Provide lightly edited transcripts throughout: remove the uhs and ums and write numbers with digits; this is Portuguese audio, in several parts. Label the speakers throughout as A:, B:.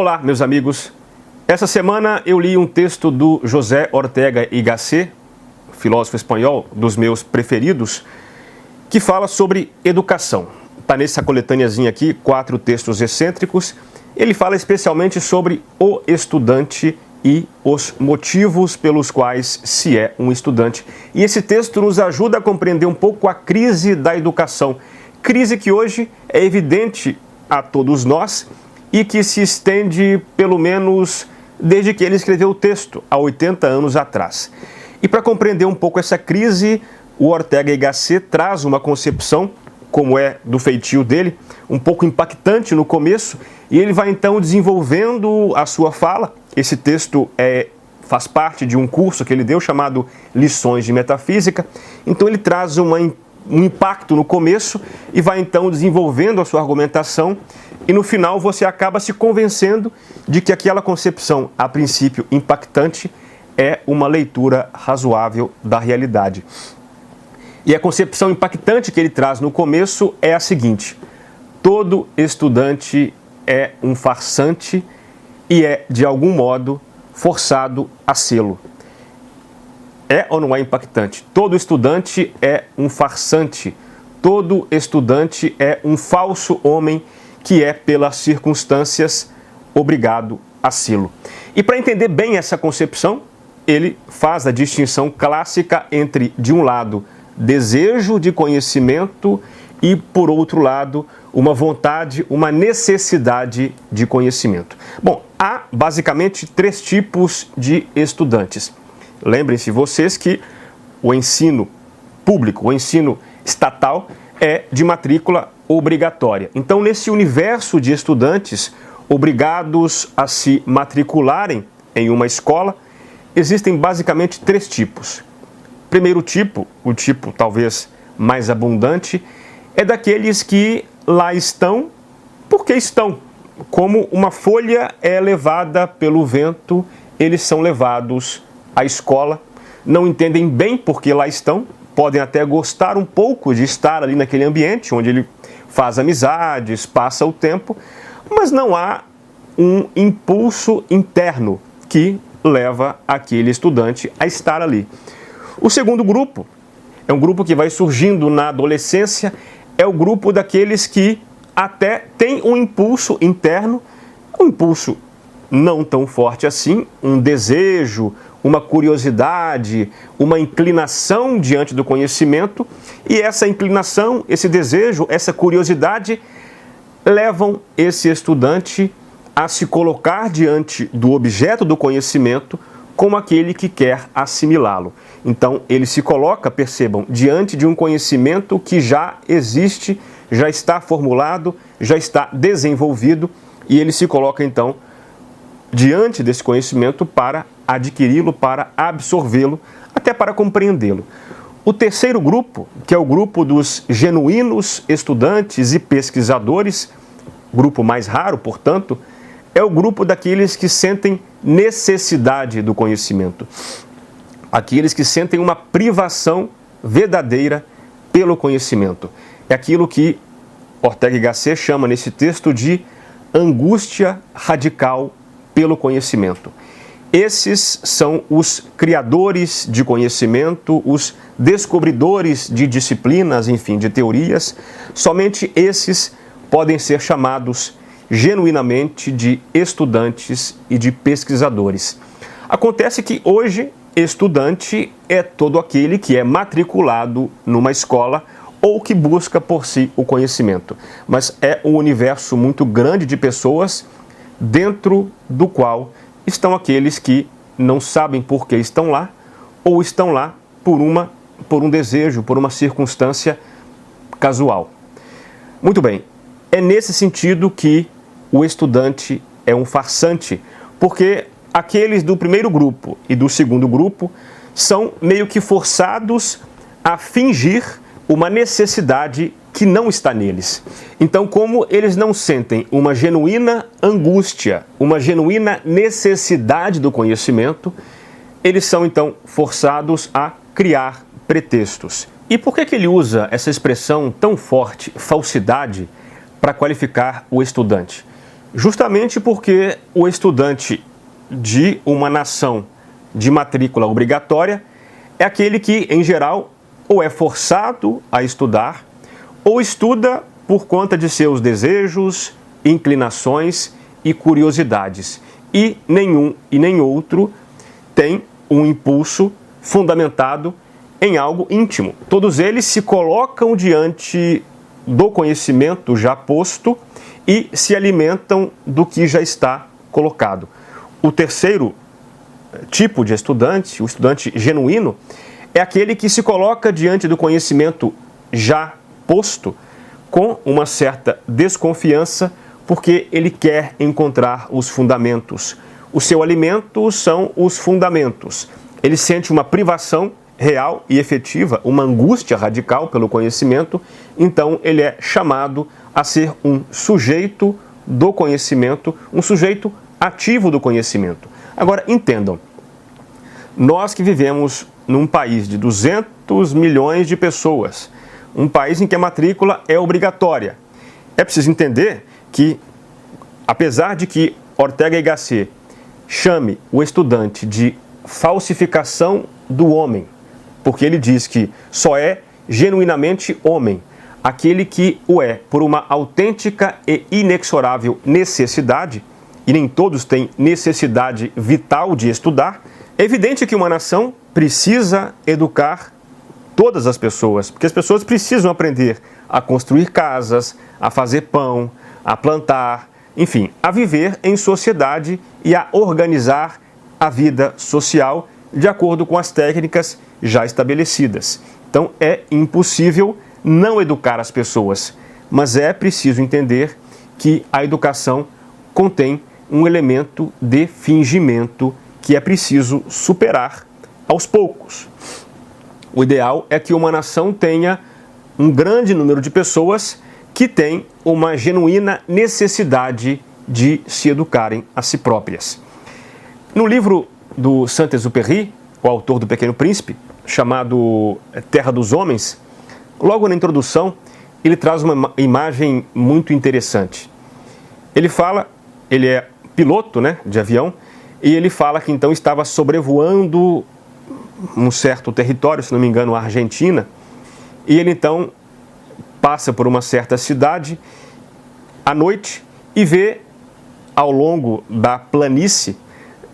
A: Olá, meus amigos. Essa semana eu li um texto do José Ortega y Gasset, filósofo espanhol dos meus preferidos, que fala sobre educação. Está nessa coletâneazinha aqui, 4 textos excêntricos. Ele fala especialmente sobre o estudante e os motivos pelos quais se é um estudante. E esse texto nos ajuda a compreender um pouco a crise da educação. Crise que hoje é evidente a todos nós e que se estende pelo menos desde que ele escreveu o texto, há 80 anos atrás. E para compreender um pouco essa crise, o Ortega y Gasset traz uma concepção, como é do feitio dele, um pouco impactante no começo, e ele vai então desenvolvendo a sua fala. Esse texto faz parte de um curso que ele deu chamado Lições de Metafísica. Então ele traz um impacto no começo e vai então desenvolvendo a sua argumentação, e no final você acaba se convencendo de que aquela concepção, a princípio impactante, é uma leitura razoável da realidade. E a concepção impactante que ele traz no começo é a seguinte: todo estudante é um farsante e é, de algum modo, forçado a sê-lo. É ou não é impactante? Todo estudante é um farsante. Todo estudante é um falso homem que é, pelas circunstâncias, obrigado a sê-lo. E para entender bem essa concepção, ele faz a distinção clássica entre, de um lado, desejo de conhecimento e, por outro lado, uma vontade, uma necessidade de conhecimento. Bom, há basicamente 3 tipos de estudantes. Lembrem-se vocês que o ensino público, o ensino estatal, é de matrícula obrigatória. Então, nesse universo de estudantes obrigados a se matricularem em uma escola, existem basicamente 3 tipos. Primeiro tipo, o tipo talvez mais abundante, é daqueles que lá estão porque estão. Como uma folha é levada pelo vento, eles são levados à escola, não entendem bem por que lá estão, podem até gostar um pouco de estar ali naquele ambiente, onde ele faz amizades, passa o tempo, mas não há um impulso interno que leva aquele estudante a estar ali. O segundo grupo é um grupo que vai surgindo na adolescência, é o grupo daqueles que até tem um impulso interno, um impulso não tão forte assim, um desejo, uma curiosidade, uma inclinação diante do conhecimento, e essa inclinação, esse desejo, essa curiosidade levam esse estudante a se colocar diante do objeto do conhecimento como aquele que quer assimilá-lo. Então, ele se coloca, percebam, diante de um conhecimento que já existe, já está formulado, já está desenvolvido, e ele se coloca, então, diante desse conhecimento para adquiri-lo, para absorvê-lo, até para compreendê-lo. O terceiro grupo, que é o grupo dos genuínos estudantes e pesquisadores, grupo mais raro, portanto, é o grupo daqueles que sentem necessidade do conhecimento. Aqueles que sentem uma privação verdadeira pelo conhecimento. É aquilo que Ortega y Gasset chama nesse texto de angústia radical pelo conhecimento. Esses são os criadores de conhecimento, os descobridores de disciplinas, enfim, de teorias. Somente esses podem ser chamados genuinamente de estudantes e de pesquisadores. Acontece que hoje, estudante é todo aquele que é matriculado numa escola ou que busca por si o conhecimento. Mas é um universo muito grande de pessoas dentro do qual estão aqueles que não sabem por que estão lá ou estão lá por um desejo, por uma circunstância casual. Muito bem, é nesse sentido que o estudante é um farsante, porque aqueles do primeiro grupo e do segundo grupo são meio que forçados a fingir uma necessidade que não está neles. Então, como eles não sentem uma genuína angústia, uma genuína necessidade do conhecimento, eles são então forçados a criar pretextos. E por que ele usa essa expressão tão forte, falsidade, para qualificar o estudante? Justamente porque o estudante de uma nação de matrícula obrigatória é aquele que, em geral, ou é forçado a estudar, ou estuda por conta de seus desejos, inclinações e curiosidades. E nenhum e nem outro tem um impulso fundamentado em algo íntimo. Todos eles se colocam diante do conhecimento já posto e se alimentam do que já está colocado. O terceiro tipo de estudante, o estudante genuíno, é aquele que se coloca diante do conhecimento já posto com uma certa desconfiança, porque ele quer encontrar os fundamentos. O seu alimento são os fundamentos. Ele sente uma privação real e efetiva, uma angústia radical pelo conhecimento, então ele é chamado a ser um sujeito do conhecimento, um sujeito ativo do conhecimento. Agora, entendam, nós que vivemos num país de 200 milhões de pessoas, um país em que a matrícula é obrigatória, é preciso entender que, apesar de que Ortega y Gasset chame o estudante de falsificação do homem, porque ele diz que só é genuinamente homem aquele que o é por uma autêntica e inexorável necessidade, e nem todos têm necessidade vital de estudar, é evidente que uma nação precisa educar todas as pessoas, porque as pessoas precisam aprender a construir casas, a fazer pão, a plantar, enfim, a viver em sociedade e a organizar a vida social de acordo com as técnicas já estabelecidas. Então é impossível não educar as pessoas, mas é preciso entender que a educação contém um elemento de fingimento que é preciso superar aos poucos. O ideal é que uma nação tenha um grande número de pessoas que têm uma genuína necessidade de se educarem a si próprias. No livro do Saint-Exupéry, o autor do Pequeno Príncipe, chamado Terra dos Homens, logo na introdução, ele traz uma imagem muito interessante. Ele é piloto, de avião, e ele fala que então estava sobrevoando um certo território, se não me engano, a Argentina, e ele então passa por uma certa cidade à noite e vê ao longo da planície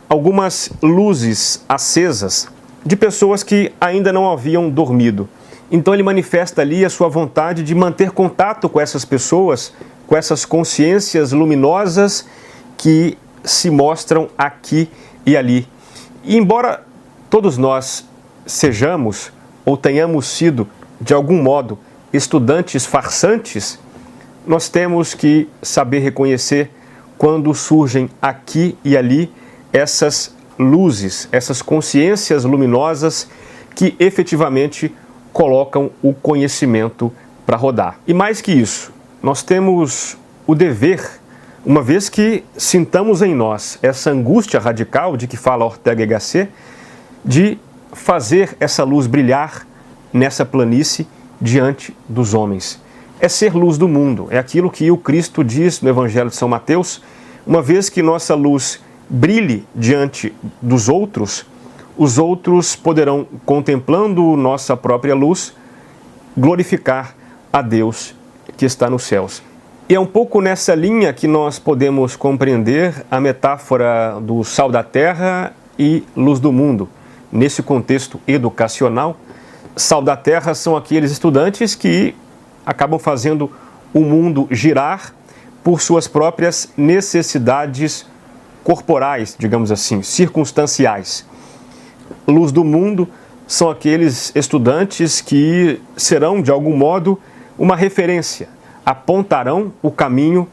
A: algumas luzes acesas de pessoas que ainda não haviam dormido. Então ele manifesta ali a sua vontade de manter contato com essas pessoas, com essas consciências luminosas que se mostram aqui e ali. E embora todos nós sejamos ou tenhamos sido, de algum modo, estudantes farsantes, nós temos que saber reconhecer quando surgem aqui e ali essas luzes, essas consciências luminosas que efetivamente colocam o conhecimento para rodar. E mais que isso, nós temos o dever, uma vez que sintamos em nós essa angústia radical de que fala Ortega y Gasset, de fazer essa luz brilhar nessa planície diante dos homens. É ser luz do mundo, é aquilo que o Cristo diz no Evangelho de São Mateus, uma vez que nossa luz brilhe diante dos outros, os outros poderão, contemplando nossa própria luz, glorificar a Deus que está nos céus. E é um pouco nessa linha que nós podemos compreender a metáfora do sal da terra e luz do mundo. Nesse contexto educacional, sal da terra são aqueles estudantes que acabam fazendo o mundo girar por suas próprias necessidades corporais, digamos assim, circunstanciais. Luz do mundo são aqueles estudantes que serão, de algum modo, uma referência, apontarão o caminho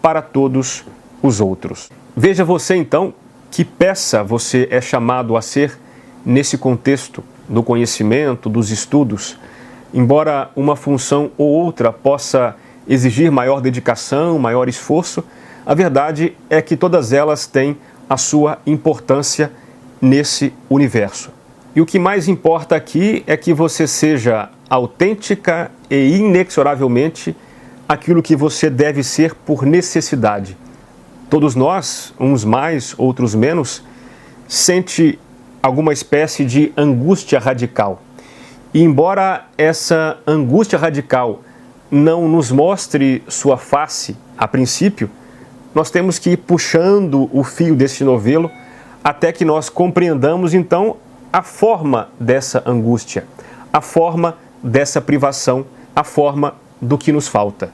A: para todos os outros. Veja você, então, que peça você é chamado a ser nesse contexto do conhecimento, dos estudos. Embora uma função ou outra possa exigir maior dedicação, maior esforço, a verdade é que todas elas têm a sua importância nesse universo. E o que mais importa aqui é que você seja autêntica e inexoravelmente aquilo que você deve ser por necessidade. Todos nós, uns mais, outros menos, sente alguma espécie de angústia radical. E embora essa angústia radical não nos mostre sua face a princípio, nós temos que ir puxando o fio deste novelo até que nós compreendamos então a forma dessa angústia, a forma dessa privação, a forma do que nos falta.